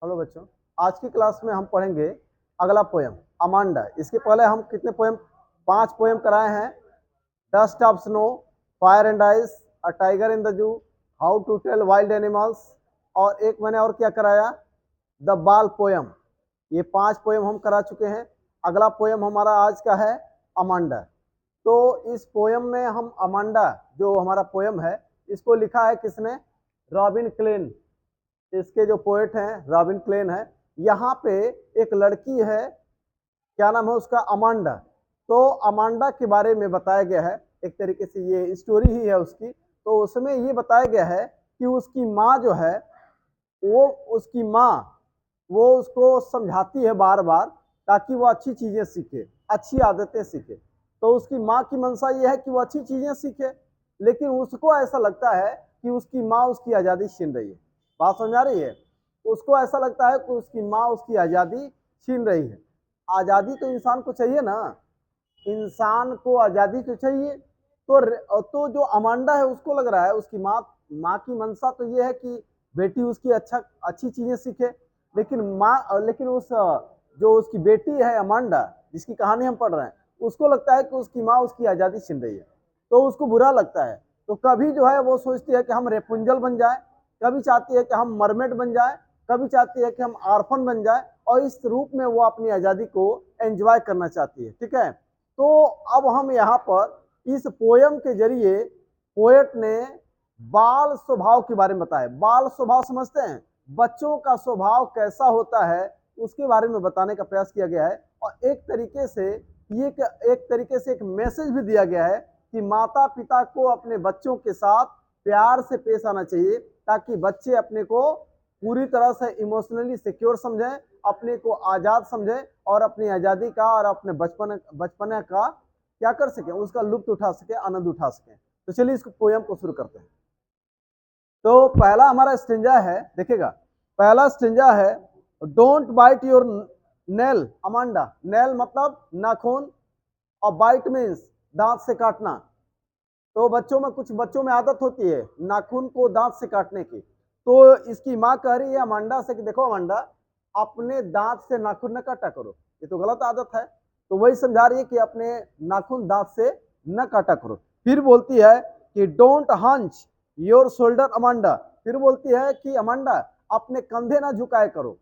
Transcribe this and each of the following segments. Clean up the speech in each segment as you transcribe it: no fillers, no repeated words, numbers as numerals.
Hello बच्चों, आज की क्लास में हम पढ़ेंगे अगला पोयम अमांडा। इसके पहले हम कितने पोयम 5 पोयम कराए हैं। Dust of snow, fire and ice, a tiger in the zoo, how to tell wild animals, और एक मैंने और क्या कराया, द बाल पोयम। ये 5 पोयम हम करा चुके हैं। अगला पोयम हमारा आज का है अमांडा। तो इस पोयम में हम अमांडा जो हमारा पोयम है इसको लिखा है किसने, रॉबिन क्लेन। इसके जो पोएट हैं रॉबिन क्लेन है। यहाँ पे एक लड़की है, क्या नाम है उसका, अमांडा। तो अमांडा के बारे में बताया गया है, एक तरीके से ये स्टोरी ही है उसकी। तो उसमें ये बताया गया है कि उसकी माँ जो है, वो उसकी माँ वो उसको समझाती है बार बार ताकि वो अच्छी चीजें सीखे, अच्छी आदतें सीखे। तो उसकी माँ की मंशा ये है कि वो अच्छी चीजें सीखे, लेकिन उसको ऐसा लगता है कि उसकी माँ उसकी आज़ादी छीन रही है। बात समझ आ रही है? उसको ऐसा लगता है कि उसकी माँ उसकी आज़ादी छीन रही है। आज़ादी तो इंसान को चाहिए ना, इंसान को आज़ादी तो चाहिए। तो जो अमांडा है उसको लग रहा है उसकी माँ की मंशा तो ये है कि बेटी उसकी अच्छी चीजें सीखे। लेकिन उस जो उसकी बेटी है अमांडा, जिसकी कहानी हम पढ़ रहे हैं, उसको लगता है कि उसकी माँ उसकी आज़ादी छीन रही है। तो उसको बुरा लगता है। तो कभी जो है वो सोचती है कि हम रेपुंजल बन जाए, कभी चाहती है कि हम मरमेड बन जाए, कभी चाहती है कि हम आर्फन बन जाए, और इस रूप में वो अपनी आज़ादी को एंजॉय करना चाहती है। ठीक है। तो अब हम यहाँ पर इस पोयम के जरिए पोएट ने बाल स्वभाव के बारे में बताया। बाल स्वभाव समझते हैं, बच्चों का स्वभाव कैसा होता है उसके बारे में बताने का प्रयास किया गया है। और एक तरीके से एक मैसेज भी दिया गया है कि माता पिता को अपने बच्चों के साथ प्यार से पेश आना चाहिए, ताकि बच्चे अपने को पूरी तरह से इमोशनली सिक्योर समझें, अपने को आजाद समझें, और अपनी आजादी का और अपने बचपने का क्या कर सके, उसका लुत्फ उठा सके, आनंद उठा सके। तो चलिए इस पोयम को शुरू करते हैं। तो पहला हमारा स्टेंजा है, देखिएगा। पहला स्टेंजा है, don't bite your nail Amanda. Nail मतलब नाखून, और बाइट मीन्स दांत से काटना। तो कुछ बच्चों में आदत होती है नाखून को दांत से काटने की। तो इसकी माँ कह रही है अमांडा से कि देखो अमांडा, अपने दांत से नाखून न काटा करो, ये तो गलत आदत है। तो वही समझा रही है कि अपने नाखून दांत से न काटा करो। फिर बोलती है कि don't hunch your shoulder Amanda. फिर बोलती है कि अमांडा, अपने कंधे ना झुकाए करो।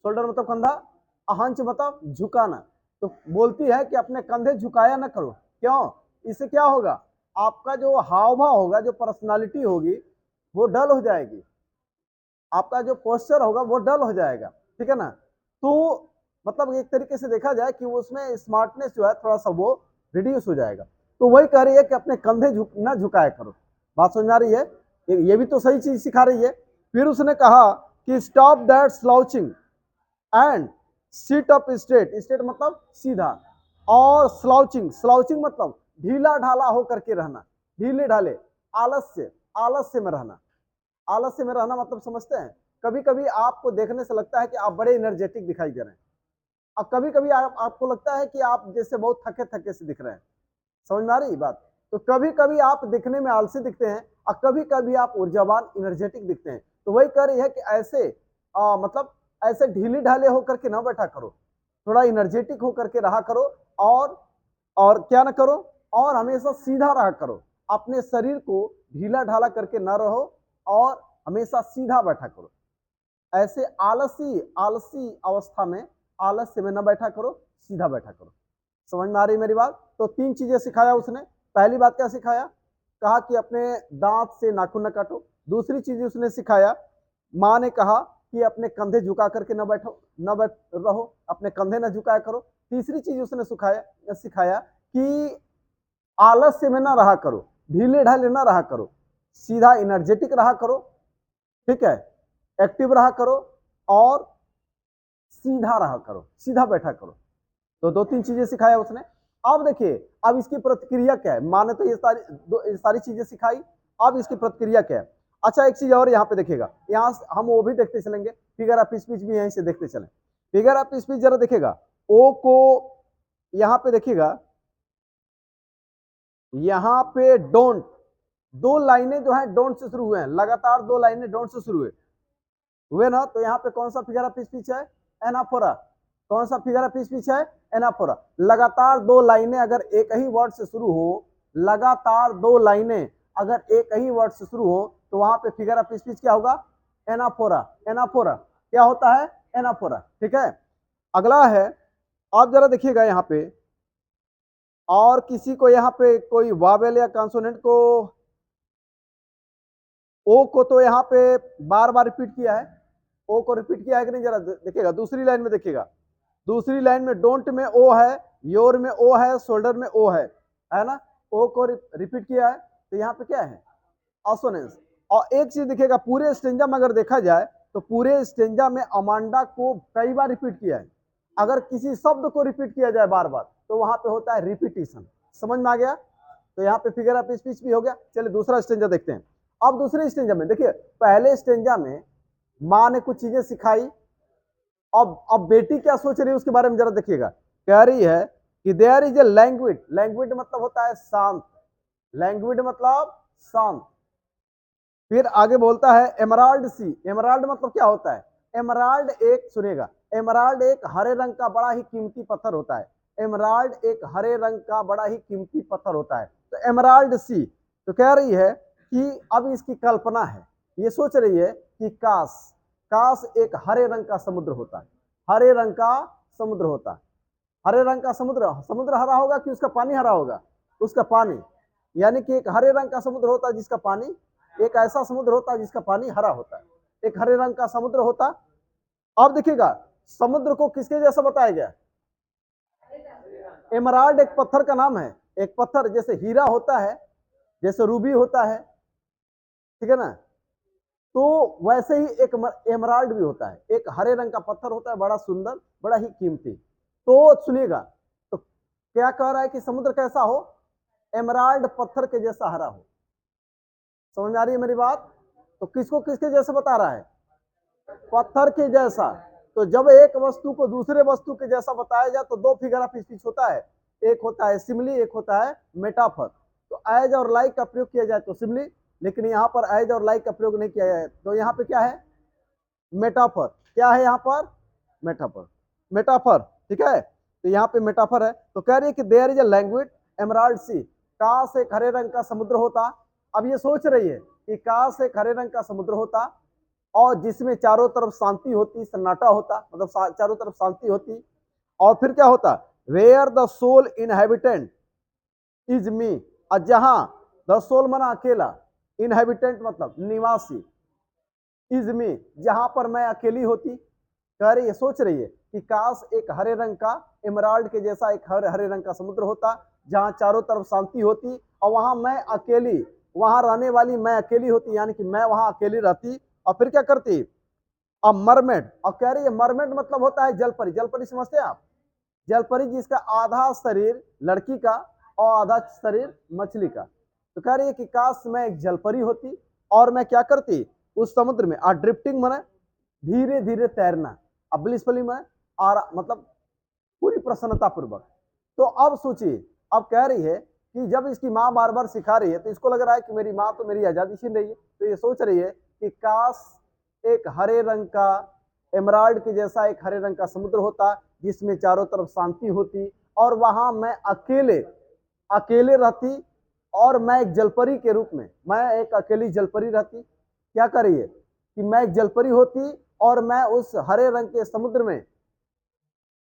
शोल्डर मतलब कंधा, हंच मतलब झुकाना। तो बोलती है कि अपने कंधे झुकाया ना करो। क्यों? इससे क्या होगा, आपका जो हाव भाव होगा, जो पर्सनालिटी होगी, वो डल हो जाएगी। आपका जो पोस्चर होगा वो डल हो जाएगा। ठीक है ना। तो मतलब एक तरीके से देखा जाए कि उसमें स्मार्टनेस जो है थोड़ा सा वो रिड्यूस हो जाएगा। तो वही कह रही है कि अपने कंधे ना झुकाया करो। बात समझ आ रही है? ये भी तो सही चीज सिखा रही है। फिर उसने कहा कि stop that slouching and seat up straight. Straight मतलब सीधा, और स्लाउचिंग, स्लाउचिंग मतलब ढीला ढाला होकर के रहना, ढीले ढाले, आलस्य में रहना। आलस्य में रहना मतलब समझते हैं, कभी कभी आपको देखने से लगता है कि आप बड़े एनर्जेटिक दिखाई दे रहे हैं, और कभी कभी आपको लगता है कि आप जैसे बहुत थके थके से दिख रहे हैं। समझ में आ रही बात? तो कभी कभी आप दिखने में आलसी दिखते हैं, और कभी कभी आप ऊर्जावान एनर्जेटिक दिखते हैं। तो वही कह रही है कि ऐसे मतलब ऐसे ढीले ढाले होकर के ना बैठा करो, थोड़ा एनर्जेटिक होकर के रहा करो। और क्या ना करो, और हमेशा सीधा रहा करो। अपने शरीर को ढीला ढाला करके ना रहो, और हमेशा सीधा बैठा करो। ऐसे आलसी आलसी अवस्था में, आलस्य में न बैठा करो, सीधा बैठा करो। समझ में आ रही मेरी बात? तो 3 चीजें सिखाया उसने। पहली बात क्या सिखाया, कहा कि अपने दांत से नाखून न काटो। दूसरी चीज उसने सिखाया, माँ ने कहा कि अपने कंधे झुका करके न बैठो, न बैठ रहो, अपने कंधे न झुकाया करो। तीसरी चीज उसने सिखाया कि आलस्य में ना रहा करो, ढीले ढाले ना रहा करो, सीधा एनर्जेटिक रहा करो। ठीक है, एक्टिव रहा करो, और सीधा रहा करो, सीधा बैठा करो। तो 2-3 चीजें सिखाया उसने। अब देखिए, अब इसकी प्रतिक्रिया क्या है। माँ ने तो ये सारी चीजें सिखाई, अब इसकी प्रतिक्रिया क्या है। अच्छा, एक चीज और यहाँ पे देखिएगा, यहाँ हम वो भी देखते चलेंगे, फिगर ऑफ स्पीच भी यहीं से देखते चले। फिगर ऑफ स्पीच जरा देखिएगा, ओ को यहाँ पे देखिएगा, यहाँ पे डोंट, 2 लाइनें जो है डोंट से शुरू हुए हैं, लगातार 2 लाइनें डोंट से शुरू हुए। हुए ना। तो यहाँ पे कौन सा फिगर ऑफ स्पीच है? एनाफोरा। कौन सा फिगर ऑफ स्पीच है? एनाफोरा। लगातार दो लाइनें अगर एक ही वर्ड से शुरू हो, लगातार दो लाइनें अगर एक ही वर्ड से शुरू हो, तो वहां पे फिगर ऑफ स्पीच क्या होगा? एनाफोरा। एनाफोरा क्या होता है? एनाफोरा। ठीक है, अगला है, आप जरा देखिएगा यहाँ पे, और किसी को यहाँ पे कोई वावेल या कॉन्सोनेंट को, ओ को तो यहाँ पे बार बार रिपीट किया है, ओ को रिपीट किया है कि नहीं, जरा देखिएगा दूसरी लाइन में। देखिएगा दूसरी लाइन में डोंट में ओ है, योर में ओ है, शोल्डर में ओ है ना? ओ को रिपीट किया है, तो यहाँ पे क्या है? ऑसोनेंस। और एक चीज देखिएगा, पूरे स्टेंजा में अगर देखा जाए तो पूरे स्टेंजा में अमांडा को कई बार रिपीट किया है। अगर किसी शब्द को रिपीट किया जाए बार बार तो वहां पे होता है रिपीटिशन। समझ में आ गया? तो यहाँ पे फिगर ऑफ स्पीच भी हो गया। चलिए दूसरा स्टेंजा देखते हैं। अब दूसरे स्टेंजा में देखिए, पहले स्टेंजा में माँ ने कुछ चीजें सिखाई, अब बेटी क्या सोच रही है उसके बारे में जरा देखिएगा। कह रही है कि there is a language. Language मतलब होता है शांत, लैंग्वेज मतलब शांत। फिर आगे बोलता है एमराल्ड सी। एमराल्ड मतलब क्या होता है? एमराल्ड एक, सुनेगा, एमराल्ड एक हरे रंग का बड़ा ही कीमती पत्थर होता है। एमराल्ड एक हरे रंग का बड़ा ही कीमती पत्थर होता है। तो एमराल्ड सी, तो कह रही है कि अब इसकी कल्पना है, ये सोच रही है कि काश, काश एक हरे रंग का समुद्र होता है। हरे रंग का समुद्र होता है। हरे रंग का समुद्र, समुद्र हरा होगा कि उसका पानी हरा होगा? उसका पानी, यानी कि एक हरे रंग का समुद्र होता है जिसका पानी, एक ऐसा समुद्र होता है जिसका पानी हरा होता है, एक हरे रंग का समुद्र होता। अब देखिएगा समुद्र को किसके जैसा बताया गया? एमराल्ड एक पत्थर का नाम है। एक पत्थर जैसे हीरा होता है, जैसे रूबी होता है, ठीक है ना? तो वैसे ही एक एमराल्ड भी होता है, एक हरे रंग का पत्थर होता है, बड़ा सुंदर, बड़ा ही कीमती। तो सुनिएगा, तो क्या कह रहा है कि समुद्र कैसा हो? एमराल्ड पत्थर के जैसा हरा हो। समझ आ रही है मेरी बात? तो किसको किसके जैसे बता रहा है? पत्थर के जैसा। तो जब एक वस्तु को दूसरे वस्तु के जैसा बताया जाए तो दो फिगर ऑफ स्पीच होता है, एक होता है सिमिली, एक होता है मेटाफर। तो एज और लाइक का प्रयोग किया जाए तो सिमिली, लेकिन यहाँ पर एज और लाइक का प्रयोग नहीं किया जाए, तो यहाँ पे क्या है? मेटाफर। क्या है यहाँ पर? मेटाफर। मेटाफर, ठीक है, तो यहाँ पे मेटाफर है। तो कह रही है कि there is a language emerald sea. काश एक हरे रंग का समुद्र होता। अब ये सोच रही है कि काश एक हरे रंग का समुद्र होता और जिसमें चारों तरफ शांति होती, सन्नाटा होता, मतलब चारों तरफ शांति होती। और फिर क्या होता? Where the sole inhabitant is me. और जहां द सोल मना अकेला, इनहेबिटेंट मतलब निवासी, इज मी जहां पर मैं अकेली होती। कह रही है, सोच रही है कि काश एक हरे रंग का, एमराल्ड के जैसा एक हरे रंग का समुद्र होता जहां चारों तरफ शांति होती, और वहां मैं अकेली, वहां रहने वाली मैं अकेली होती, यानी कि मैं वहां अकेली रहती। और फिर क्या करती? अब मरमेड। और कह रही है मरमेड मतलब होता है जलपरी। जलपरी समझते हैं आप? जलपरी जिसका आधा शरीर लड़की का और आधा शरीर मछली का। तो कह रही है कि काश मैं एक जलपरी होती और मैं क्या करती? उस समुद्र में ड्रिफ्टिंग माने धीरे धीरे तैरना, अब्लिसफुली में, और मतलब पूरी प्रसन्नता पूर्वक। तो अब सोचिए, अब कह रही है कि जब इसकी माँ बार बार सिखा रही है तो इसको लग रहा है कि मेरी माँ तो मेरी आजादी छीन रही है। तो ये सोच रही है कि काश एक हरे रंग का, एमराल्ड के जैसा एक हरे रंग का समुद्र होता जिसमें चारों तरफ शांति होती, और वहां मैं अकेले अकेले रहती, और मैं एक जलपरी के रूप में, मैं एक अकेली जलपरी रहती। क्या कर रही है कि मैं एक जलपरी होती और मैं उस हरे रंग के समुद्र में,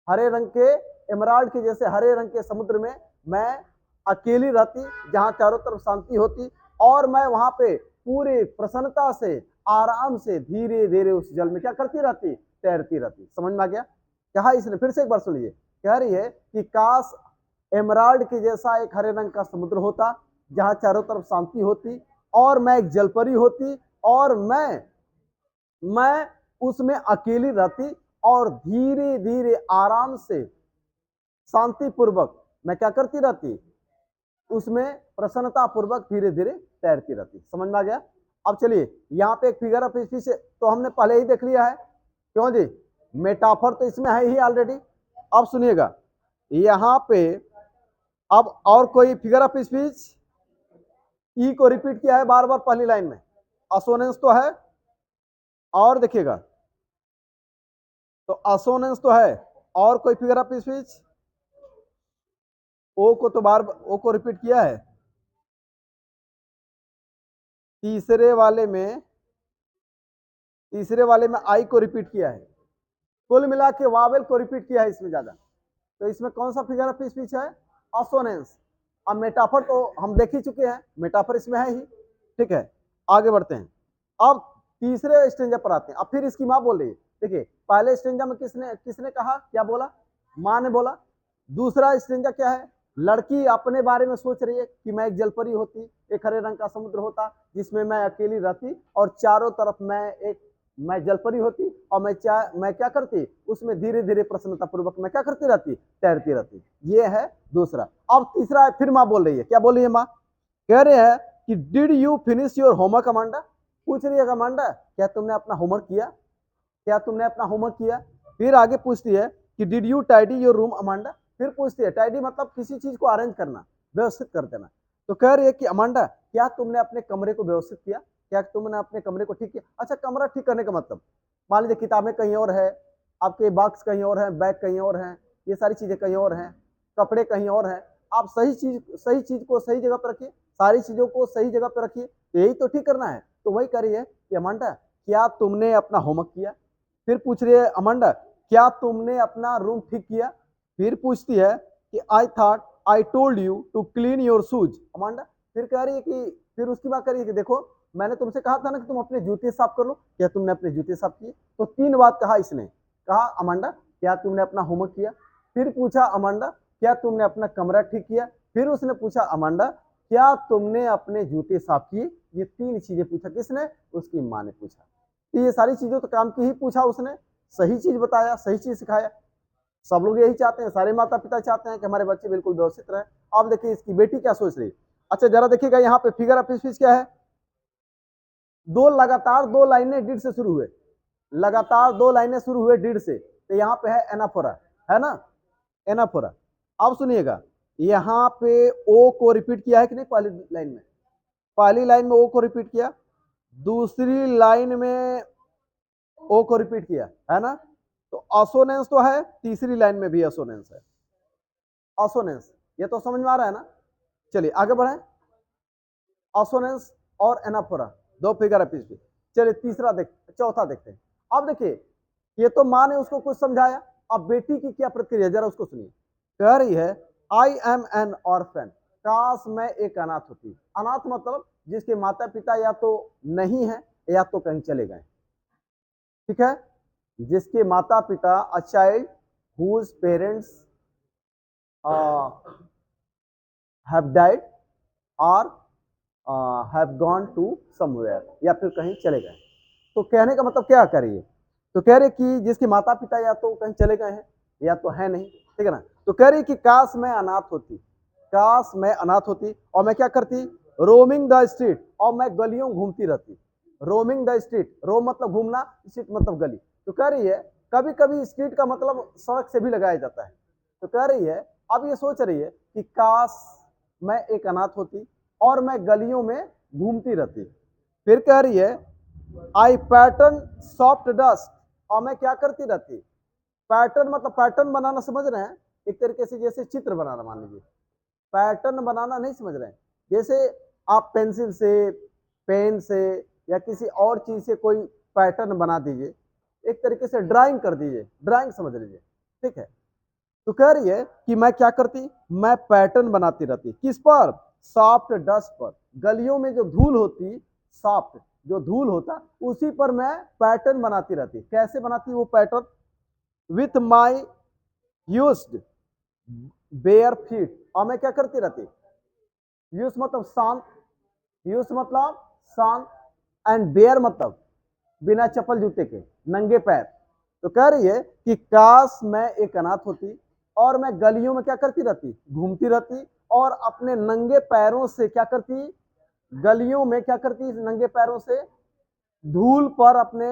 हरे रंग के, एमराल्ड के जैसे हरे रंग के समुद्र में मैं अकेली रहती जहां चारों तरफ शांति होती, और मैं वहां पे पूरी प्रसन्नता से, आराम से, धीरे धीरे उस जल में क्या करती रहती? तैरती रहती। समझ में आ गया? कहा इसने, फिर से एक बार सुनिए। कह रही है कि काश एमराल्ड के जैसा एक हरे रंग का समुद्र होता जहां चारों तरफ शांति होती, और मैं एक जलपरी होती, और मैं उसमें अकेली रहती, और धीरे धीरे आराम से, शांति पूर्वक मैं क्या करती रहती? उसमें प्रसन्नता पूर्वक धीरे धीरे तैरती रहती। समझ में आ गया? अब चलिए, यहाँ पे एक फिगर ऑफ स्पीच तो हमने पहले ही देख लिया है, क्यों जी? मेटाफर तो इसमें है ही ऑलरेडी। अब सुनिएगा, यहाँ पे अब और कोई फिगर ऑफ स्पीच ई को रिपीट किया है बार बार पहली लाइन में, असोनेंस तो है। और देखिएगा तो असोनेंस तो है। और कोई फिगर ऑफ स्पीच? ओ को तो बार ओ को रिपीट किया है। तीसरे वाले में आई को रिपीट किया है। कुल मिला के वावेल को रिपीट किया है इसमें ज्यादा। तो इसमें कौन सा फिगर ऑफ स्पीच है? असोनेंस। अब मेटाफर तो हम देख ही चुके हैं, मेटाफर इसमें है ही। ठीक है, आगे बढ़ते हैं। अब तीसरे स्टेंजा पर आते हैं। अब फिर इसकी माँ बोल रही है। देखिए, पहले स्टेंजा में किसने किसने कहा, क्या बोला? माँ ने बोला। दूसरा स्टेंजा क्या है? लड़की अपने बारे में सोच रही है कि मैं एक जलपरी होती, एक हरे रंग का समुद्र होता जिसमें मैं अकेली रहती और चारों तरफ मैं जलपरी होती और मैं क्या करती, उसमें धीरे धीरे प्रसन्नता पूर्वक मैं क्या करती रहती, तैरती रहती। ये है दूसरा। अब तीसरा है, फिर माँ बोल रही है। क्या बोल रही है माँ? कह रहे हैं कि did you finish your homework Amanda? पूछ रही है अमांडा, क्या तुमने अपना होमवर्क किया? क्या तुमने अपना होमवर्क किया? फिर आगे पूछती है कि did you tidy your room Amanda? फिर पूछती है, टाइडी मतलब किसी चीज को अरेंज करना, व्यवस्थित कर देना। तो कह रही है कि अमांडा, क्या तुमने अपने कमरे को व्यवस्थित किया? क्या तुमने अपने कमरे को ठीक किया? अच्छा, कमरा ठीक करने का मतलब, मान लीजिए किताबें कहीं और है, आपके बॉक्स कहीं और है, बैग कहीं और है, ये सारी चीजें कहीं और हैं, कपड़े कहीं और हैं। आप सही चीज को सही जगह पर रखिए, सारी चीजों को सही जगह पर रखिए, तो यही तो ठीक करना है। तो वही कह रही है कि अमांडा, क्या तुमने अपना होमवर्क किया? फिर पूछ रही है अमांडा, क्या तुमने अपना रूम ठीक किया? फिर पूछती है कि I thought I told you to clean your shoes Amanda. फिर कह रही है कि, फिर उसकी बात करिए कि देखो, मैंने तुमसे कहा था ना कि तुम अपने जूते साफ कर लो, क्या तुमने अपने जूते साफ किए? तो 3 बात कहा इसने। कहा अमांडा, क्या तुमने अपना होमवर्क किया? फिर पूछा अमांडा, क्या तुमने अपना कमरा ठीक किया? फिर उसने पूछा अमांडा, क्या तुमने अपने जूते साफ किए? ये 3 चीजें पूछा। किसने? उसकी माँ ने पूछा। तो ये सारी चीजों तो काम की ही पूछा उसने, सही चीज बताया, सही चीज सिखाया। सब लोग यही चाहते हैं, सारे माता पिता चाहते हैं कि हमारे बच्चे बिल्कुल व्यवस्थित रहे। अब देखिए इसकी बेटी क्या सोच रही है। अच्छा, जरा देखिएगा यहाँ पे फिगर ऑफ स्पीच क्या है। लगातार 2 लाइनें डिड से शुरू हुए, लगातार 2 लाइनें शुरू हुए डिड से। तो यहाँ पे है एनाफोरा, है ना, एनाफोरा। अब सुनिएगा, यहाँ पे ओ को रिपीट किया है कि नहीं? पहली लाइन में, पहली लाइन में ओ को रिपीट किया, दूसरी लाइन में ओ को रिपीट किया, है ना। तो असोनेंस तो है, तीसरी लाइन में भी असोनेंस है। असोनेंस, ये तो समझ में आ रहा है ना। चलिए आगे बढ़े। असोनेंस और एनाफोरा, 2 फिगर ऑफ स्पीच। चलिए चौथा देखते हैं। अब देखिए, ये तो माँ ने उसको कुछ समझाया, अब बेटी की क्या प्रतिक्रिया, जरा उसको सुनिए। कह रही है, आई एम एन ऑर्फन, काश मैं एक अनाथ होती। अनाथ मतलब जिसके माता पिता या तो नहीं है या तो कहीं चले गए। ठीक है, जिसके माता पिता, a child whose parents have died और हैव गॉन टू समवेयर, या फिर कहीं चले गए। तो कहने का मतलब क्या करिए, तो कह रहे कि जिसके माता पिता या तो कहीं चले गए हैं या तो है नहीं, ठीक है ना। तो कह रही कि काश मैं अनाथ होती, काश मैं अनाथ होती और मैं क्या करती, रोमिंग द स्ट्रीट, और मैं गलियों घूमती रहती। रोमिंग द स्ट्रीट, रोम मतलब घूमना, स्ट्रीट मतलब गली। तो कह रही है, कभी कभी स्ट्रीट का मतलब सड़क से भी लगाया जाता है। तो कह रही है, अब ये सोच रही है कि काश मैं एक अनाथ होती और मैं गलियों में घूमती रहती। फिर कह रही है, आई पैटर्न सॉफ्ट डस्ट, और मैं क्या करती रहती, पैटर्न मतलब पैटर्न बनाना, समझ रहे हैं, एक तरीके से जैसे चित्र बनाना, मान लीजिए। पैटर्न बनाना नहीं समझ रहे हैं, जैसे आप पेंसिल से, पेन से या किसी और चीज से कोई पैटर्न बना दीजिए, एक तरीके से ड्राइंग कर दीजिए, ड्राइंग समझ लीजिए। ठीक है, तो कह रही है कि मैं क्या करती, मैं पैटर्न बनाती रहती। किस पर? सॉफ्ट डस्ट पर। गलियों में जो धूल होती, सॉफ्ट जो धूल होता, उसी पर मैं पैटर्न बनाती रहती। कैसे बनाती वो pattern? With my used bare feet, और मैं क्या करती रहती, यूज मतलब शांत, यूज मतलब शांत, एंड बेयर मतलब बिना चप्पल जूते के, नंगे पैर। तो कह रही है कि काश मैं एक अनाथ होती और मैं गलियों में क्या करती रहती, घूमती रहती, और अपने नंगे पैरों से क्या करती, गलियों में क्या करती, नंगे पैरों से धूल पर अपने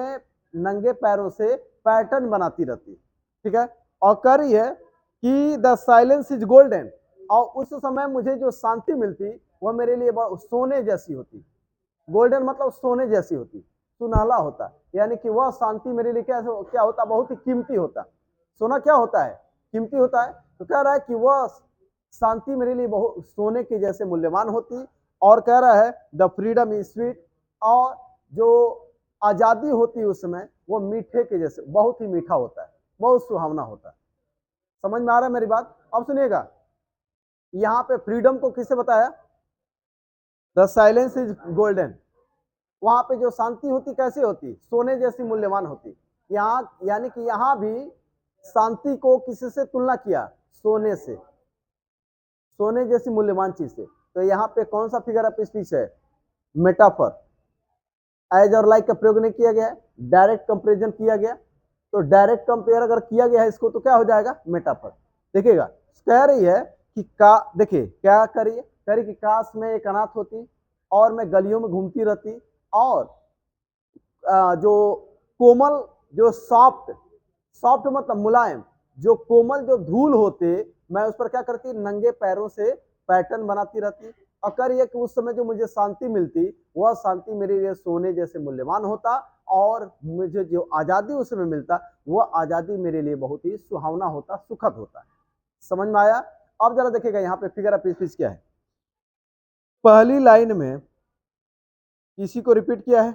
नंगे पैरों से पैटर्न बनाती रहती। ठीक है, और कह रही है कि द साइलेंस इज गोल्डन, और उस समय मुझे जो शांति मिलती वह मेरे लिए सोने जैसी होती। गोल्डन मतलब सोने जैसी होती। सुनहला होता है, यानी कि वह शांति मेरे लिए क्या होता है, बहुत ही कीमती होता है। सोना क्या होता है, कीमती होता है। तो कह रहा है कि वह शांति मेरे लिए बहुत सोने के जैसे मूल्यवान होती। और कह रहा है द फ्रीडम इज स्वीट, और जो आजादी होती है उसमें वो मीठे के जैसे बहुत ही मीठा होता है, बहुत सुहावना होता है। समझ में आ रहा है मेरी बात? अब सुनिएगा, यहाँ पे फ्रीडम को किससे बताया, द साइलेंस इज गोल्डन। वहां पे जो शांति होती कैसे होती, सोने जैसी मूल्यवान होती। यहाँ यानी कि यहाँ भी शांति को किसी से तुलना किया, सोने से, सोने जैसी मूल्यवान चीज से। तो यहाँ पे कौन सा फिगर ऑफ स्पीच है, मेटाफर। एज और लाइक का प्रयोग नहीं किया गया है, डायरेक्ट कंपेरिजन किया गया। तो डायरेक्ट कंपेयर अगर किया गया है इसको तो क्या हो जाएगा, मेटाफर। देखिएगा, कह रही है कि का, देखिए क्या करिए, कह रही कि काश में एक अनाथ होती और मैं गलियों में घूमती रहती, और जो कोमल, जो सॉफ्ट, सॉफ्ट मतलब मुलायम, जो कोमल जो धूल होते, मैं उस पर क्या करती, नंगे पैरों से पैटर्न बनाती रहती। और करिए कि उस समय जो मुझे शांति मिलती, वह शांति मेरे लिए सोने जैसे मूल्यवान होता, और मुझे जो आजादी उस समय मिलता, वह आजादी मेरे लिए बहुत ही सुहावना होता, सुखद होता। समझ में आया? अब जरा देखिएगा यहाँ पे फिगर ऑफ स्पीच क्या है। पहली लाइन में किसी को रिपीट किया है,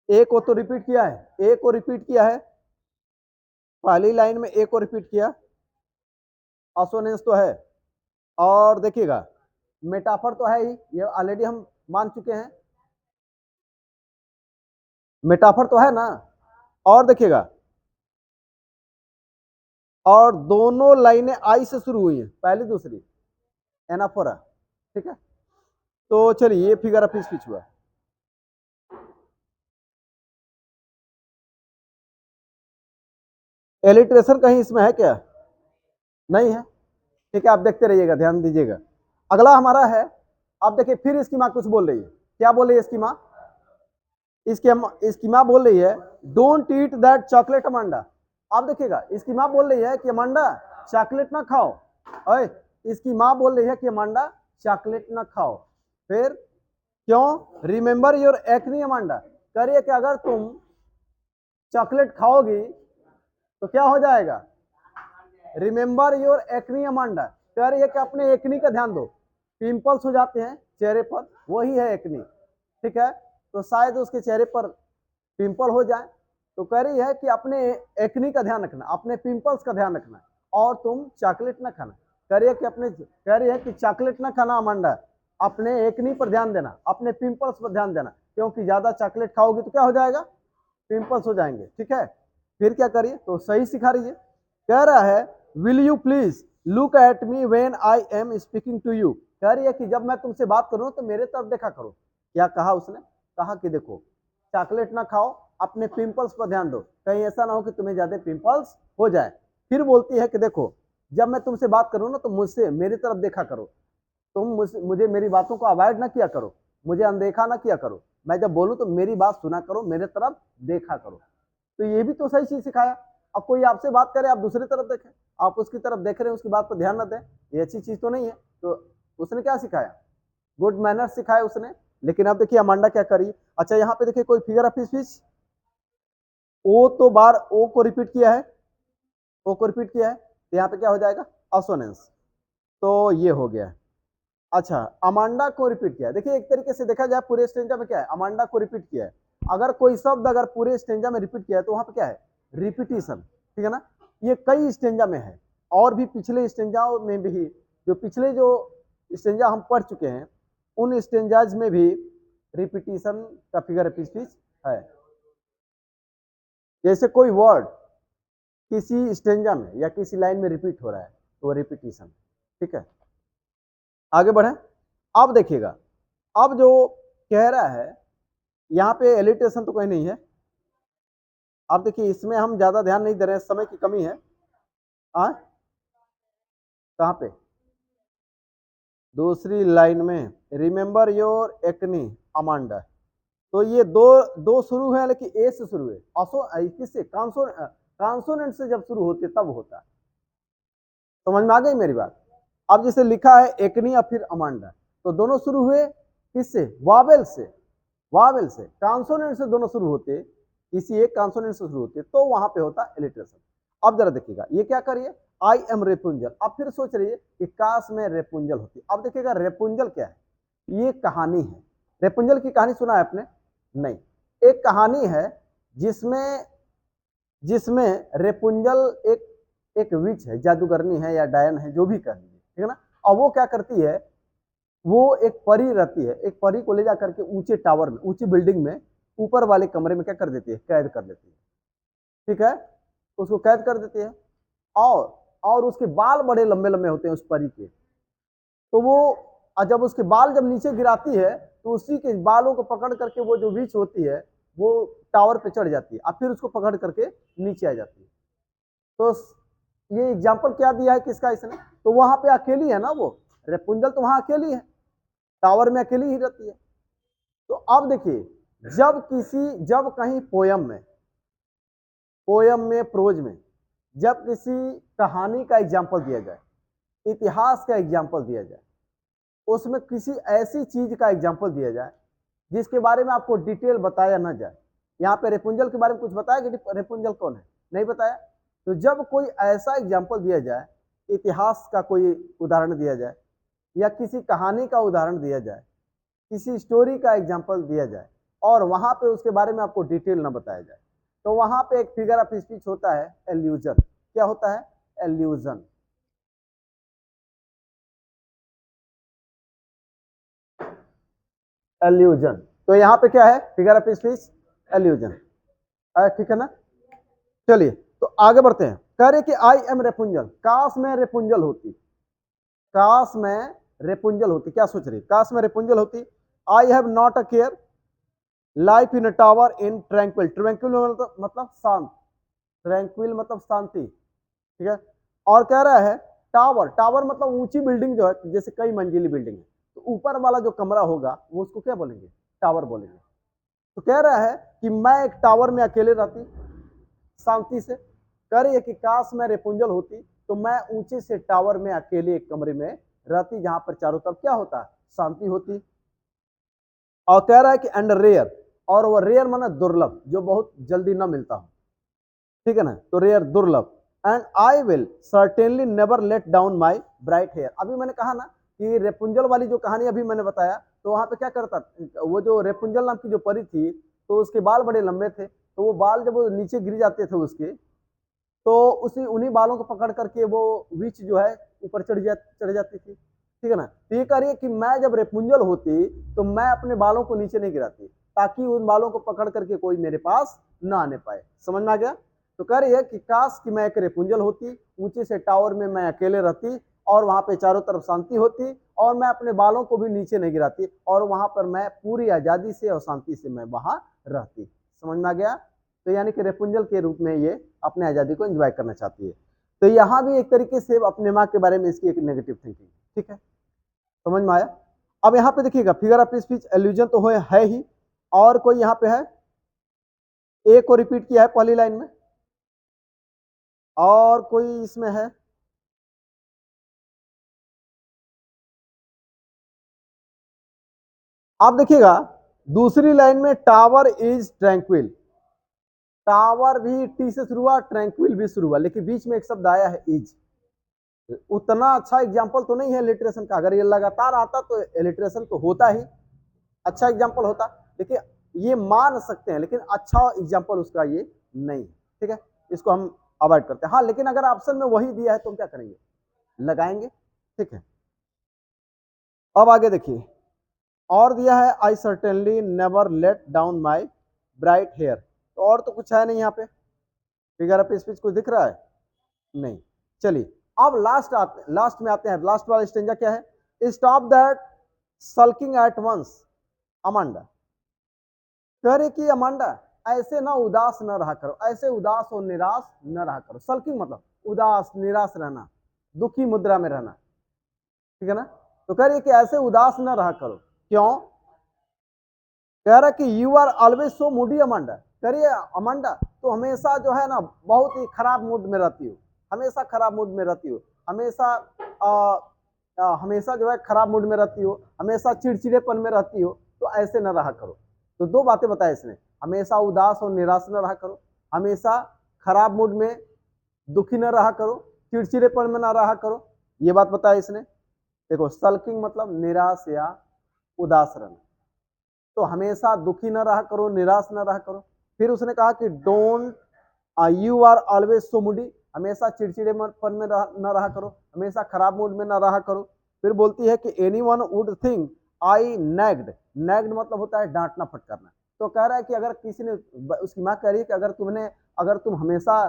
ए को तो रिपीट किया है, ए को रिपीट किया है, पहली लाइन में ए को रिपीट किया, असोनेंस तो है। और देखिएगा मेटाफर तो है ही, ये ऑलरेडी हम मान चुके हैं, मेटाफर तो है ना। और देखिएगा, और दोनों लाइनें आई से शुरू हुई हैं, पहली दूसरी, एनाफोरा। ठीक है, तो चलिए ये फिगर ऑफ स्पीच हुआ। एलिट्रेशन कहीं इसमें है क्या, नहीं है। ठीक है, आप देखते रहिएगा, ध्यान दीजिएगा। अगला हमारा है, अब देखिए फिर इसकी माँ कुछ बोल रही है। क्या बोल रही है इसकी माँ, इसकी माँ बोल रही है don't eat that chocolate Amanda. अब देखिएगा, इसकी माँ बोल रही है कि अमांडा चॉकलेट ना खाओ। ओए, इसकी माँ बोल रही है कि अमांडा चॉकलेट ना खाओ। फिर क्यों, रिमेंबर योर एक्नी अमांडा। करिए कि अगर तुम चॉकलेट खाओगी तो क्या हो जाएगा, रिमेंबर योर एक्नी अमांडा। कह रही है कि अपने एक्नी का ध्यान दो, पिंपल्स हो जाते हैं चेहरे पर, वही है एक्नी। ठीक है, तो शायद उसके चेहरे पर पिंपल हो जाए, तो कह रही है कि अपने एक्नी का ध्यान रखना, अपने पिंपल्स का ध्यान रखना, और तुम चॉकलेट ना खाना। कह रही है कि चॉकलेट ना खाना अमांडा, अपने एक्नी पर ध्यान देना, अपने पिंपल्स पर ध्यान देना, क्योंकि ज्यादा चॉकलेट खाओगी तो क्या हो जाएगा, पिंपल्स हो जाएंगे। ठीक है, फिर क्या करिए, तो सही सिखा रही है। कह रहा है will you please look at me when I am speaking to you. कह रही है कि जब मैं तुमसे बात करूं तो मेरे तरफ देखा करो। क्या कहा उसने, कहा कि देखो चॉकलेट ना खाओ, अपने पिंपल्स पर ध्यान दो, कहीं ऐसा ना हो कि तुम्हें ज्यादा पिंपल्स हो जाए। फिर बोलती है कि देखो जब मैं तुमसे बात करूं ना तो मुझसे मेरी तरफ देखा करो, तुम मुझे मेरी बातों को अवॉइड ना किया करो, मुझे अनदेखा ना किया करो, मैं जब बोलूं तो मेरी बात सुना करो, मेरे तरफ देखा करो। तो ये भी तो सही चीज सिखाया। अब कोई आपसे बात करे आप दूसरी तरफ देखें, आप उसकी तरफ देख रहे हैं, उसकी बात पर ध्यान न दें, ये अच्छी चीज तो नहीं है। तो उसने क्या सिखाया, गुड मैनर सिखाया उसने। लेकिन अब देखिए अमांडा क्या करी। अच्छा यहाँ पे देखिए कोई फिगर ऑफ स्पीच, ओ तो बार ओ को रिपीट किया है, ओ को रिपीट किया है, तो यहाँ पे क्या हो जाएगा, असोनेंस। तो ये हो गया। अच्छा, अमांडा को रिपीट किया। देखिए एक तरीके से देखा जाए पूरे स्टेंजा में क्या है, अमांडा को रिपीट किया है। अगर कोई शब्द अगर पूरे स्टेंजा में रिपीट किया है तो वहां पे क्या है, रिपीटिशन। ठीक है ना, ये कई स्टेंजा में है, और भी पिछले स्टेंजाओं में भी, जो पिछले जो स्टेंजा हम पढ़ चुके हैं उन स्टेंजाज में भी रिपीटिशन का फिगर ऑफ स्पीच है। जैसे कोई वर्ड किसी स्टेंजा में या किसी लाइन में रिपीट हो रहा है तो रिपीटिशन। ठीक है, आगे बढ़े। अब देखिएगा, अब जो कह रहा है यहाँ पे एलिटेशन तो कोई नहीं है। अब देखिए इसमें हम ज्यादा ध्यान नहीं दे रहे हैं, समय की कमी है। कहाँ पे, दूसरी लाइन में रिमेंबर योर एक्नी अमांडा। तो ये दो दो शुरू है, लेकिन ए से शुरू है, असो किससे, कॉन्सोनेंट से जब शुरू होती है तब होता है। समझ में आ गई मेरी बात? अब जैसे लिखा है एकनी और फिर अमांडा, तो दोनों शुरू हुए किससे, वावेल से। वावेल से, कॉन्सोनेंट से दोनों शुरू होते, किसी एक कॉन्सोनेंट से शुरू होते, तो वहां पे होता इलिट्रेशन। अब जरा देखिएगा, ये क्या करिए, आई एम रेपुंजल। अब फिर सोच रही कि काश में रेपुंजल होती। अब देखिएगा रेपुंजल क्या है, ये कहानी है। रेपुंजल की कहानी सुना है आपने? नहीं। एक कहानी है जिसमें जिसमें रेपुंजल एक एक विच है, जादूगरनी है या डायन है, जो भी कह लीजिए, ठीक है ना। और वो क्या करती है, वो एक परी रहती है, एक परी को ले जा करके ऊंचे टावर में, ऊंची बिल्डिंग में, ऊपर वाले कमरे में क्या कर देती है, कैद कर देती है, ठीक है। उसको कैद कर देती है, और उसके बाल बड़े लंबे लंबे होते हैं उस परी के। तो वो जब उसके बाल जब नीचे गिराती है, तो उसी के बालों को पकड़ करके वो जो विच होती है, वो टावर पे चढ़ जाती है, और फिर उसको पकड़ करके नीचे आ जाती है। तो ये एग्जाम्पल क्या दिया है किसका इसने, तो वहां पे अकेली है ना वो, रेपुंजल तो वहां अकेली है, टावर में अकेली ही रहती है। तो अब देखिए, जब कहीं पोयम में प्रोज में जब किसी कहानी का एग्जाम्पल दिया जाए, इतिहास का एग्जाम्पल दिया जाए, उसमें किसी ऐसी चीज का एग्जाम्पल दिया जाए जिसके बारे में आपको डिटेल बताया ना जाए। यहाँ पे रेपुंजल के बारे में कुछ बताया कि रेपुंजल कौन है, नहीं बताया। तो जब कोई ऐसा एग्जाम्पल दिया जाए, इतिहास का कोई उदाहरण दिया जाए, या किसी कहानी का उदाहरण दिया जाए, किसी स्टोरी का एग्जाम्पल दिया जाए, और वहां पे उसके बारे में आपको डिटेल ना बताया जाए, तो वहां पे एक फिगर ऑफ स्पीच होता है, एल्यूजन। क्या होता है? एल्यूजन। एल्यूजन। तो यहाँ पे क्या है, फिगर ऑफ स्पीच, एल्यूजन, ठीक है ना। चलिए, तो आगे बढ़ते हैं। कह रहे कि आई एम रेपुंजल, काश में रेपुंजल होती, काश में रेपुंजल होती। क्या सोच रही, काश में रेपुंजल होती। I have not a care, life in a tower in tranquil, tranquil मतलब शांत, ट्रैंक्विल मतलब शांति, ठीक है। और कह रहा है टावर, टावर मतलब ऊंची बिल्डिंग जो है, जैसे कई मंजिली बिल्डिंग है, तो ऊपर वाला जो कमरा होगा वो उसको क्या बोलेंगे, टावर बोलेंगे। तो कह रहा है कि मैं एक टावर में अकेले रहती, शांति से। कह रही है कि काश मैं रेपुंजल होती, तो मैं ऊंचे से टावर में अकेले एक कमरे में रहती, जहां पर चारों तरफ क्या होता, शांति होती। और कह रहा है कि एंड रेयर, और वो रेयर माना दुर्लभ, जो बहुत जल्दी ना मिलता हो, ठीक है ना, तो रेयर दुर्लभ। And I will certainly never let down my bright hair. अभी मैंने कहा ना कि रेपुंजल वाली जो कहानी अभी मैंने बताया, तो वहां पे क्या करता, वो जो रेपुंजल नाम की जो परी थी, तो उसके बाल बड़े लंबे थे, तो वो बाल जब वो नीचे गिर जाते थे उसके, तो उसी उन्हीं बालों को पकड़ करके वो विच जो है ऊपर चढ़ जाती थी, ठीक है ना। तो ये कह रही है कि मैं जब रेपुंजल होती, तो मैं अपने बालों को नीचे नहीं गिराती, ताकि उन बालों को पकड़ करके कोई मेरे पास ना आने पाए। समझ में आ गया। तो कह रही है कि काश कि मैं एक रेपुंजल होती, ऊंचे से टावर में मैं अकेले रहती, और वहां पे चारों तरफ शांति होती, और मैं अपने बालों को भी नीचे नहीं गिराती, और वहां पर मैं पूरी आजादी से और शांति से मैं वहां रहती। समझ में आ गया। तो यानी कि रेपुंजल के रूप में ये अपने आजादी को एंजॉय करना चाहती है। तो यहाँ भी एक तरीके से अपने माँ के बारे में इसकी एक नेगेटिव थिंकिंग, ठीक है। समझ में आया। अब यहाँ पे देखिएगा, फिगर ऑफ स्पीच एल्यूजन तो है ही, और कोई यहाँ पे है, ए को रिपीट किया है पहली लाइन में, और कोई इसमें है, आप देखिएगा दूसरी लाइन में टावर इज ट्रैंक्विल, टावर भी टी से शुरू हुआ, ट्रैंक्विल भी शुरू हुआ, लेकिन बीच में एक शब्द आया है इज। उतना अच्छा एग्जाम्पल तो नहीं है लिटरेशन का, अगर ये लगातार आता तो लिटरेशन तो होता ही, अच्छा एग्जाम्पल होता, लेकिन ये मान सकते हैं, लेकिन अच्छा एग्जाम्पल उसका ये नहीं, ठीक है। इसको हम अवॉइड करते हैं। हाँ, लेकिन अगर ऑप्शन में वही दिया है तो हम क्या करेंगे, लगाएंगे, ठीक है। अब आगे देखिए, और दिया है I certainly never let down my bright hair, तो और तो कुछ है नहीं यहाँ पे, फिगर ऑफ स्पीच कुछ दिख रहा है नहीं। चलिए, अब लास्ट में आते हैं। लास्ट वाला स्टेंजा क्या है, stop that sulking at once Amanda. कह रहे कि अमांडा, ऐसे ना उदास न रहा करो, ऐसे उदास और निराश न रहा करो। सल्किंग मतलब उदास निराश रहना, दुखी मुद्रा में रहना, ठीक है ना। तो कह रही कि ऐसे उदास न रहा करो। क्यों? कह रहा कि you are always so moody Amanda. कह रही है अमांडा, तो हमेशा जो है ना बहुत ही खराब मूड में रहती हो, हमेशा खराब मूड में रहती हो, हमेशा हमेशा जो है खराब मूड में रहती हो, हमेशा चिड़चिड़ेपन में रहती हो, तो ऐसे न रहा करो। तो दो बातें बताए इसने, हमेशा उदास और निराश न रहा करो, हमेशा खराब मूड में दुखी न रहा करो, चिड़चिड़ेपन में न रहा करो, ये बात बताया इसने। देखो सल्किंग मतलब निराश या उदास रहना, तो हमेशा दुखी न रहा करो, निराश न रहा करो। फिर उसने कहा कि don't you are always so moody, हमेशा चिड़चिड़ेपन में न रहा करो, हमेशा खराब मूड में न रहा करो। फिर बोलती है कि एनीवन वुड थिंक आई नैग्ड, नैग्ड मतलब होता है डांटना फटकारना। तो कह रहा है कि अगर किसी ने, उसकी माँ कह रही है कि अगर तुम हमेशा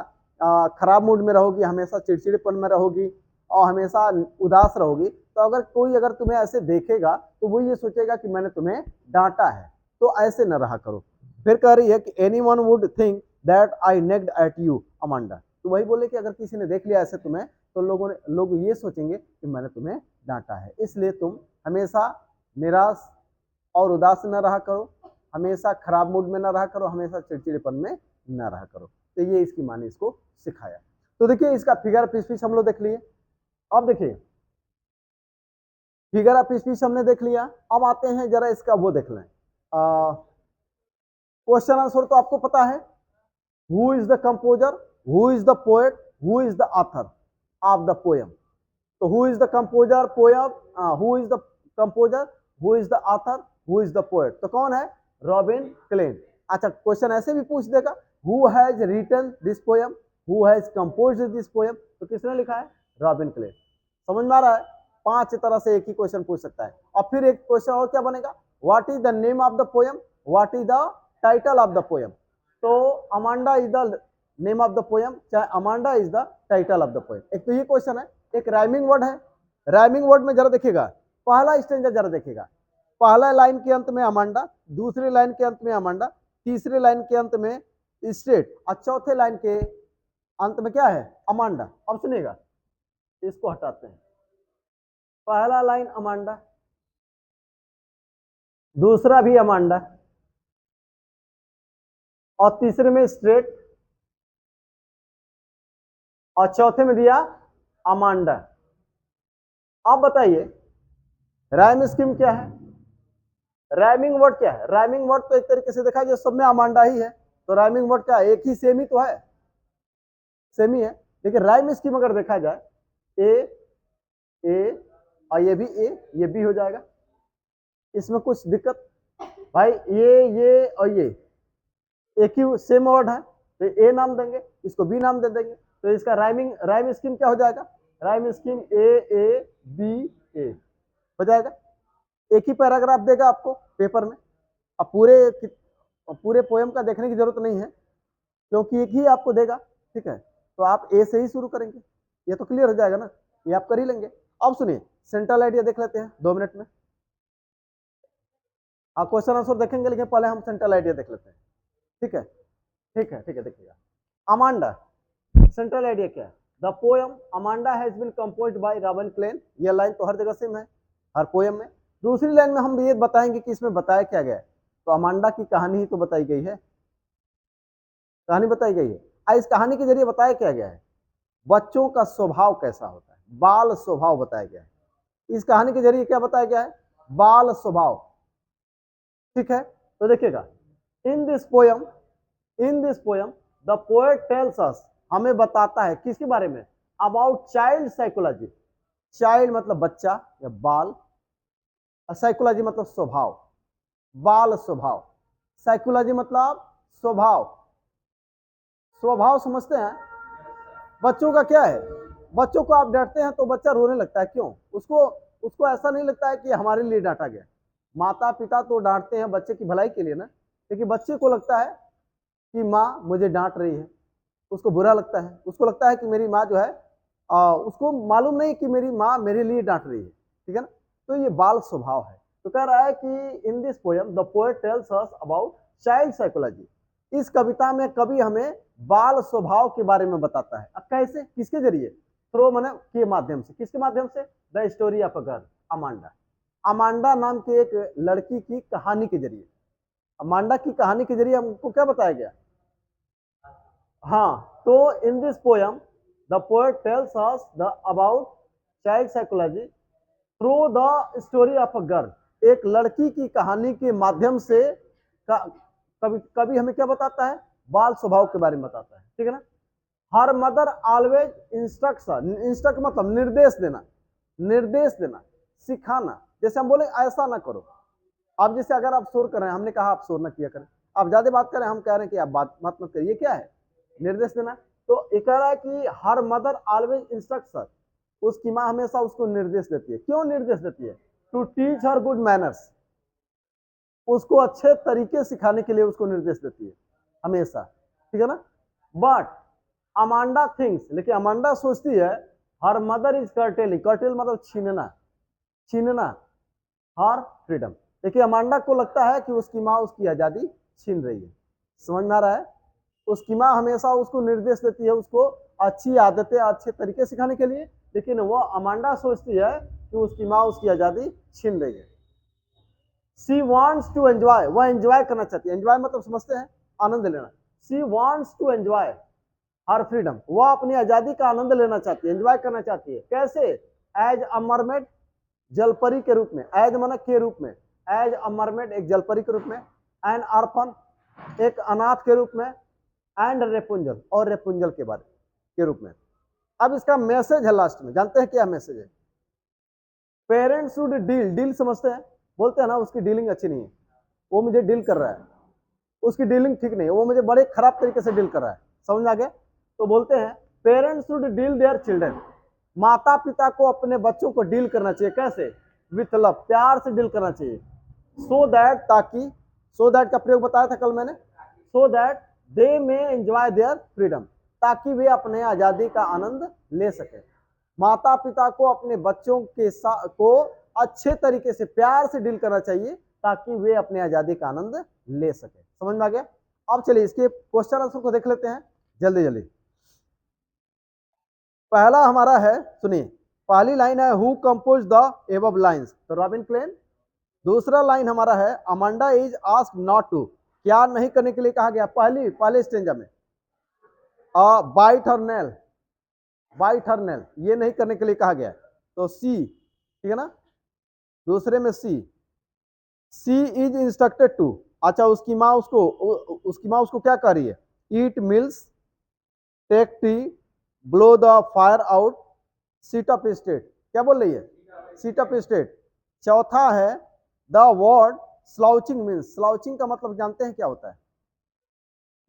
खराब मूड में रहोगी, हमेशा चिड़चिड़ेपन में रहोगी और हमेशा उदास रहोगी, तो अगर तुम्हें ऐसे देखेगा तो वो ये सोचेगा कि मैंने तुम्हें डांटा है, तो ऐसे न रहा करो। फिर कह रही है कि anyone would think that I nagged at you Amanda, तो वही बोले कि अगर किसी ने देख लिया ऐसे तुम्हें, तो लोग ये सोचेंगे कि मैंने तुम्हें डांटा है, इसलिए तुम हमेशा निराश और उदास न रहा करो, हमेशा खराब मूड में न रहा करो, हमेशा चिड़चिड़ेपन में न रहा करो। तो ये इसकी माँ ने इसको सिखाया। तो देखिए इसका फिगर ऑफ स्पीच हम लोग देख लिए। अब देखिए फिगर ऑफ स्पीच हमने देख लिया, अब आते हैं जरा इसका वो देख लें, क्वेश्चन आंसर तो आपको पता है, who is the composer, who is the poet, who is the author of the poem. तो who is the composer poem, who is the composer, who is the author, who is the poet, तो कौन है, robin Klein. अच्छा question ऐसे भी पूछ देगा, who has written this poem, who has composed this poem, तो किसने लिखा है, रॉबिन क्लेन। समझ में आ रहा है, 5 तरह से एक ही क्वेश्चन पूछ सकता है। और फिर एक क्वेश्चन और क्या बनेगा, what is the name of the poem, what is the title of the poem. तो Amanda is the name of the poem, चाहे Amanda is the title of the poem. एक तो ये क्वेश्चन है, एक राइमिंग वर्ड है। Rhyming word में जरा देखिएगा, पहला स्टेंजा जरा देखिएगा, पहला लाइन के अंत में अमांडा, दूसरी लाइन के अंत में अमांडा, तीसरी लाइन के अंत में स्टेट और चौथे लाइन के अंत में क्या है, अमांडा। अब सुनिएगा, इसको हटाते हैं, पहला लाइन अमांडा, दूसरा भी अमांडा और तीसरे में स्ट्रेट और चौथे में दिया अमांडा। अब बताइए राइम स्कीम क्या है, राइमिंग वर्ड क्या है। राइमिंग वर्ड तो एक तरीके से देखा जाए सब में अमांडा ही है, तो राइमिंग वर्ड क्या है, एक ही सेम ही तो है, सेम ही है। लेकिन राइम स्कीम अगर देखा जाए, ए और ये भी ए, ये भी हो जाएगा, इसमें कुछ दिक्कत भाई, ये और ये एक ही सेम वर्ड है, तो ए नाम देंगे, इसको बी नाम दे देंगे, तो इसका राइम स्कीम क्या हो जाएगा, राइम स्कीम ए बी ए हो जाएगा। एक ही पैराग्राफ देगा आपको पेपर में, अब पूरे पोएम का देखने की जरूरत नहीं है, क्योंकि एक ही आपको देगा, ठीक है। तो आप ए से ही शुरू करेंगे, ये तो क्लियर हो जाएगा ना, ये आप कर ही लेंगे। अब सुनिए सेंट्रल आइडिया देख लेते हैं 2 मिनट में, आप क्वेश्चन आंसर देखेंगे, लेकिन पहले हम सेंट्रल आइडिया देख लेते हैं, ठीक है, ठीक है, ठीक है। देखिएगा अमांडा, सेंट्रल आइडिया क्या है, the poem Amanda has been composed by Robin Klein, ये लाइन तो हर जगह सेम है, हर पोएम में। दूसरी लाइन में हम ये बताएंगे कि इसमें बताया क्या गया है, तो अमांडा की कहानी ही तो बताई गई है, कहानी बताई गई है। इस कहानी के जरिए बताया क्या गया है, बच्चों का स्वभाव कैसा होता है, बाल स्वभाव बताया गया है। इस कहानी के जरिए क्या बताया गया है, बाल स्वभाव, ठीक है। तो देखिएगा, in this poem the poet tells us, हमें बताता है किसके बारे में, अबाउट चाइल्ड साइकोलॉजी। चाइल्ड मतलब बच्चा या बाल, साइकोलॉजी मतलब स्वभाव, बाल स्वभाव, साइकोलॉजी मतलब स्वभाव। स्वभाव समझते हैं, बच्चों का क्या है, बच्चों को आप डांटते हैं तो बच्चा रोने लगता है, क्यों, उसको ऐसा नहीं लगता है कि हमारे लिए डांटा गया। माता पिता तो डांटते हैं बच्चे की भलाई के लिए ना, लेकिन बच्चे को लगता है कि माँ मुझे डांट रही है, उसको बुरा लगता है, उसको लगता है कि मेरी माँ जो है उसको मालूम नहीं कि मेरी माँ मेरे लिए डांट रही है, ठीक है ना। तो ये बाल स्वभाव है। तो कह रहा है कि in this poem the poet tells us about child psychology, इस कविता में कवि हमें बाल स्वभाव के बारे में बताता है। अब कैसे, किसके जरिए, थ्रो माने के माध्यम से, किसके माध्यम से, the story of a girl Amanda, Amanda नाम की एक लड़की की कहानी के जरिए। अमांडा की कहानी के जरिए हमको क्या बताया गया, हाँ, तो in this poem the poet tells us the about child psychology through the story of a girl, एक लड़की की कहानी के माध्यम से कभी कभी हमें क्या बताता है, बाल स्वभाव के बारे में बताता है, ठीक है ना। Her mother always instruction, instruct मतलब निर्देश देना, निर्देश देना, सिखाना। जैसे हम बोले ऐसा ना करो, अब जैसे अगर आप शोर कर रहे हैं, हमने कहा आप शोर ना किया करें, आप ज्यादा बात करें, हम कह रहे हैं कि आप बात मत करिए, क्या है, निर्देश देना। तो ये कह रहा है कि हर मदर ऑलवेज इंस्ट्रक्शन, उसकी माँ हमेशा उसको निर्देश देती है। क्यों निर्देश देती है? To teach her good manners, उसको अच्छे तरीके सिखाने के लिए उसको निर्देश देती है हमेशा, ठीक है ना। बट अमांडा थिंग्स, लेकिन अमांडा सोचती है, her mother is curtailing, cartel मतलब छीनना, छीनना हर फ्रीडम। देखिए अमांडा को लगता है कि उसकी माँ उसकी आजादी छीन रही है, समझ में आ रहा है। उसकी माँ हमेशा उसको निर्देश देती है, उसको अच्छी आदतें अच्छे तरीके सिखाने के लिए, लेकिन वो अमांडा सोचती है कि उसकी माँ उसकी आजादी छीन रही है। शी वॉन्ट्स टू एंजॉय, वह एंजॉय करना चाहती है, एंजॉय मतलब समझते हैं, आनंद लेना। She wants to enjoy her freedom, वह अपनी आजादी का आनंद लेना चाहती है, एंजॉय करना चाहती है। कैसे? एज अ मरमेड, जलपरी के रूप में, एज माना के रूप में, एज अ मरमेड एक जलपरी के रूप में, एंड अर्फन एक अनाथ के रूप में, एंड रेपुंजल और रेपुंजल के बारे के रूप में। अब इसका मैसेज है लास्ट में, जानते हैं क्या मैसेज है? पेरेंट्स शुड डील, डील समझते हैं, बोलते हैं ना उसकी डीलिंग अच्छी नहीं है, वो मुझे डील कर रहा है, उसकी डीलिंग ठीक नहीं है, वो मुझे बड़े खराब तरीके से डील कर रहा है, समझ में आ गया। तो बोलते हैं parents should deal their children, माता पिता को अपने बच्चों को डील करना चाहिए, कैसे? विथ लव, प्यार से डील करना चाहिए। सो दैट, ताकि, सो दैट का प्रयोग बताया था कल मैंने, so that they may enjoy their freedom, ताकि वे अपने आजादी का आनंद ले सके। माता पिता को अपने बच्चों के साथ को अच्छे तरीके से प्यार से डील करना चाहिए, ताकि वे अपने आजादी का आनंद ले सके। समझ में आ गया? अब चलिए इसके क्वेश्चन आंसर को देख लेते हैं जल्दी जल्दी। पहला हमारा है, सुनिए, पहली लाइन है who composed the above lines, तो रॉबिन क्लेन। दूसरा लाइन हमारा है Amanda is asked not to, क्या नहीं करने के लिए कहा गया? पहले स्टेंजा में बाइट हर नेल, बाइट हर नेल, ये नहीं करने के लिए कहा गया, तो सी, ठीक है ना। दूसरे में she, she is instructed to, अच्छा उसकी माँ उसको क्या कह रही है? Eat meals, take tea, blow the fire out, sit up straight, क्या बोल रही है? Sit up straight. चौथा है the word slouching means, slouching का मतलब जानते हैं क्या होता है?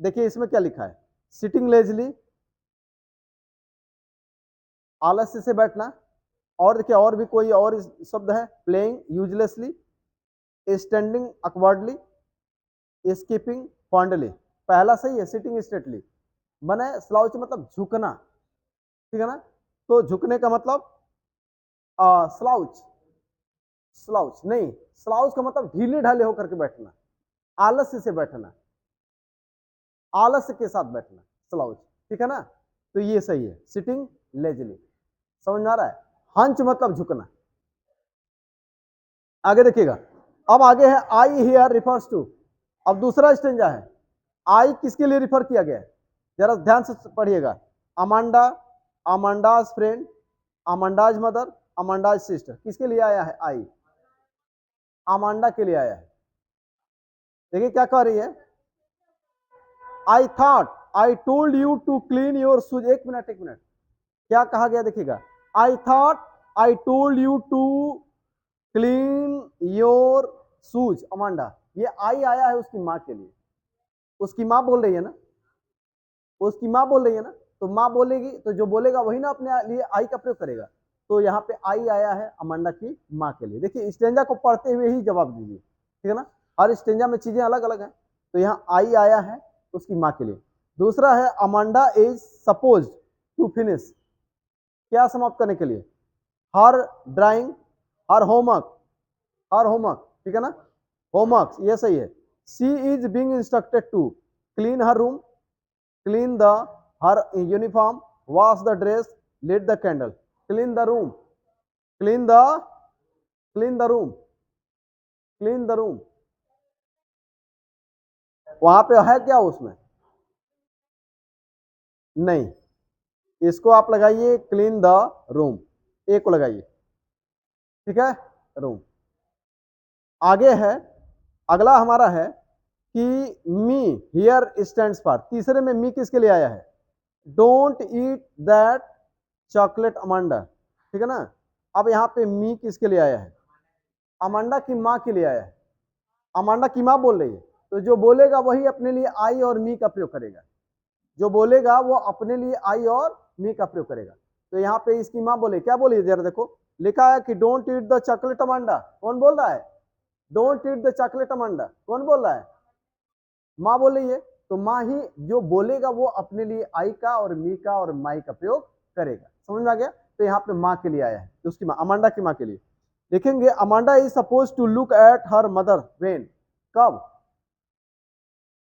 देखिए इसमें क्या लिखा है, सिटिंग लेजली, आलस्य से बैठना, और देखिए और भी कोई और शब्द है, playing uselessly, standing awkwardly, skipping fondly. पहला सही है, सिटिंग स्ट्रेटली, माने स्लाउच मतलब झुकना, ठीक है ना। तो झुकने का मतलब स्लाउच, स्लाउच नहीं, स्लाउच का मतलब ढीले ढाले होकर के बैठना, आलस्य से बैठना, आलस्य के साथ बैठना, स्लाउच, ठीक है ना। तो ये सही है, सिटिंग लेजली, समझ में आ रहा है। हंच मतलब झुकना। आगे देखिएगा, अब आगे है आई हियर रिफर्स टू, अब दूसरा स्टेंजा है, आई किसके लिए रिफर किया गया है? जरा ध्यान से पढ़िएगा, अमांडा, अमांडाज फ्रेंड, अमांडाज मदर, अमांडाज सिस्टर, किसके लिए आया है? आई अमांडा के लिए आया है। देखिए क्या कह रही है, I thought I told you to clean your shoes, एक मिनट क्या कहा गया देखिएगा, I thought I told you to clean your shoes Amanda, ये आई आया है उसकी माँ के लिए, उसकी माँ बोल रही है ना, उसकी माँ बोल रही है ना, तो माँ बोलेगी तो जो बोलेगा वही ना अपने लिए आई का प्रयोग करेगा, तो यहाँ पे आई आया है अमांडा की माँ के लिए। देखिए स्टेंजा को पढ़ते हुए ही जवाब दीजिए, ठीक है ना, हर स्टेंजा में चीजें अलग अलग है, तो यहाँ आई आया है उसकी माँ के लिए। दूसरा है Amanda is suppose to finish, क्या समाप्त करने के लिए? Her drawing, her homework, her homework, ठीक है ना, होमवर्क, ये सही है। She is being instructed to clean her room, clean the her uniform, wash the dress, light the candle, clean the room, clean the, clean the room, clean the room, वहां पे है क्या उसमें? नहीं, इसको आप लगाइए क्लीन द रूम, ए को लगाइए, ठीक है, रूम। आगे है, अगला हमारा है कि मी हियर स्टैंड्स फॉर, तीसरे में मी किसके लिए आया है? Don't eat that chocolate Amanda, ठीक है ना। अब यहाँ पे मी किसके लिए आया है? अमांडा की माँ के लिए आया है। अमांडा की माँ बोल रही है, तो जो बोलेगा वही अपने लिए आई और मी का प्रयोग करेगा। जो बोलेगा वो अपने लिए आई और मी का प्रयोग करेगा। तो यहाँ पे इसकी माँ बोले, क्या बोली जरा देखो, लिखा है कि don't eat the chocolate Amanda. कौन बोल रहा है? Don't eat the chocolate Amanda, कौन बोल रहा है? माँ बोल रही है। तो माँ ही जो बोलेगा वो अपने लिए आई का और मी का और माई का प्रयोग करेगा। समझ में आ गया? तो यहाँ पे माँ के लिए आया है, तो उसकी माँ, अमांडा की माँ के लिए देखेंगे। Amanda is suppose to look at her mother when, कब?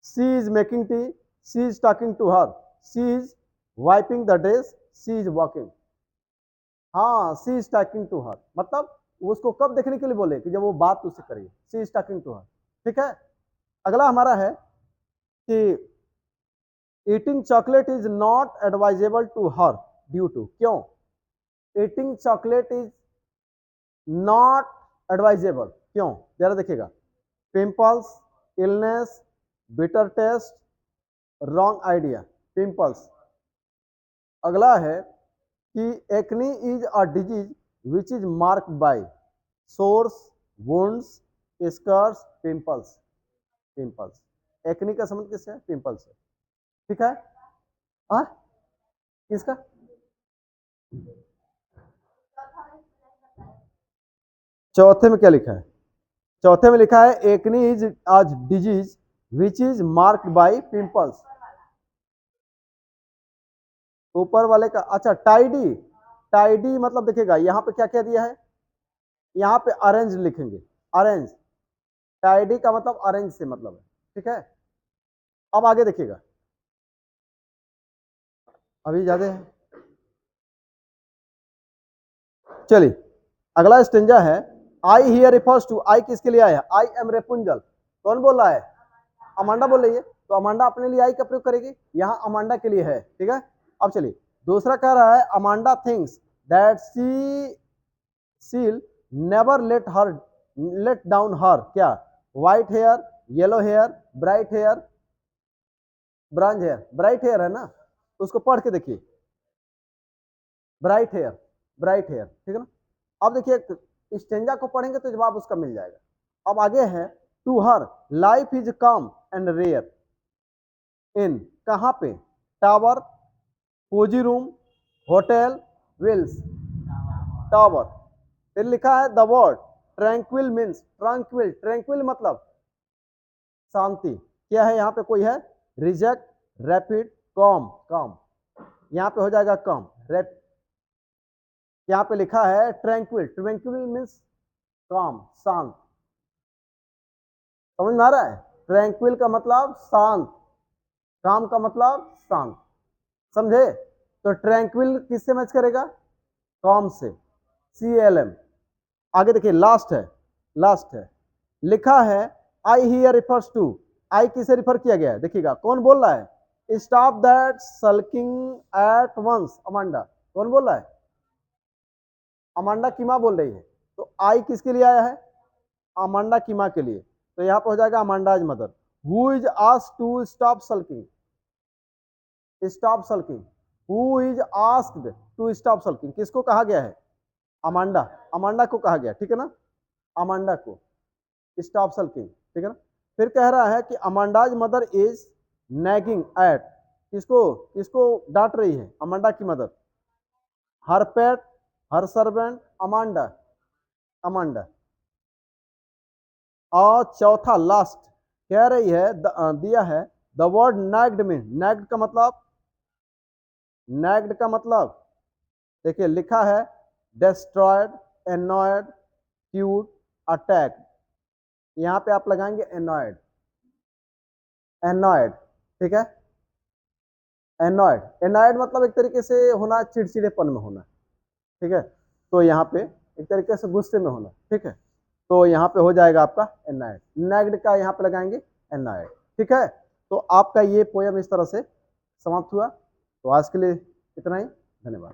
She is making tea, she is talking to her, she is wiping the dress, she is walking. हाँ, she is talking to her, मतलब उसको कब देखने के लिए बोले? कि जब वो बात उससे करिए, she is talking to her. ठीक है, अगला हमारा है कि eating chocolate is not advisable to her due to, क्यों? Eating chocolate is not advisable, क्यों? जरा देखिएगा, pimples, illness, bitter taste, wrong idea. Pimples. अगला है कि acne is a disease which is marked by sores, wounds, scars, pimples. Pimples, acne का संबंध किससे है? पिंपल्स से। ठीक है, हाँ किसका? चौथे में क्या लिखा है? चौथे में लिखा है एक्ने इज आज disease which is marked bye pimples. ऊपर वाले का, अच्छा टाइडी। टाइडी मतलब देखिएगा यहाँ पे क्या क्या दिया है, यहाँ पे ऑरेंज लिखेंगे, ऑरेंज। टाइडी का मतलब ऑरेंज से मतलब है। ठीक है, अब आगे देखिएगा, अभी ज्यादा है, चलिए अगला स्टेंजा है। आई हियर रिफर्स टू, आई किसके लिए आया है? I am Rapunzel. कौन बोल रहा है? अमांडा बोल रही है, तो अमांडा अपने लिए आई का प्रयोग करेगी, यहाँ अमांडा के लिए है। ठीक है, अब चलिए दूसरा कह रहा है Amanda thinks that she'll never let down her, क्या? White hair, yellow hair, bright hair, brown hair. Bright hair है ना, तो उसको पढ़ के देखिए, ब्राइट हेयर, ब्राइट हेयर। ठीक है ना। अब देखिए स्टेंजा को पढ़ेंगे तो जवाब उसका मिल जाएगा। अब आगे है to her life is calm and rare in, कहां पे? टावर, कोजी रूम, होटल, विल्स। टावर। फिर लिखा है the word tranquil means, tranquil, tranquil मतलब शांति। क्या है यहाँ पे? कोई है? Reject, rapid, com. कॉम, यहाँ पे हो जाएगा कॉम। रैप, यहाँ पे लिखा है ट्रैंक्विल, ट्रैंक्विल मीन्स कॉम, शांत। समझ में आ रहा है? ट्रैंक्विल का मतलब शांत, काम का मतलब शांत। समझे? तो ट्रैंक्विल किससे मैच करेगा? कॉम से, CLM। आगे देखिए लास्ट है, लास्ट है, लिखा है आई हियर रिफर्स टू, आई किसे रिफर किया गया है? देखिएगा कौन बोल रहा है? Stop that sulking at once, Amanda. कौन बोल रहा है? अमांडा की माँ बोल रही है। तो आई किसके लिए आया है? अमांडा की माँ के लिए। तो यहाँ पे हो जाएगा Amanda's mother. Who is asked to stop sulking, stop sulking. Who is asked to stop sulking, किसको कहा गया है? अमांडा, अमांडा को कहा गया। ठीक है ना, अमांडा को स्टॉप सल्किंग। ठीक है ना। फिर कह रहा है कि अमांडाज मदर इज नैगिंग एट, किसको, किसको डांट रही है अमांडा की मदर? हर पेट, हर सर्वेंट, अमांडा, अमांडा। और चौथा लास्ट कह रही है दिया है द वर्ड नैग्ड में, नैग्ड का मतलब, नैग्ड का मतलब देखिए लिखा है डिस्ट्रॉयड, एनॉयड, क्यूट, अटैक। यहाँ पे आप लगाएंगे एनॉयड, एनॉयड। ठीक है, एनॉयड, एनॉयड मतलब एक तरीके से होना, चिड़चिड़ेपन में होना। ठीक है, तो यहाँ पे एक तरीके से गुस्से में होना। ठीक है, तो यहाँ पे हो जाएगा आपका एनॉयड, नेग्ड का यहाँ पे लगाएंगे एनॉयड। ठीक है, तो आपका ये पोयम इस तरह से समाप्त हुआ। तो आज के लिए इतना ही, धन्यवाद।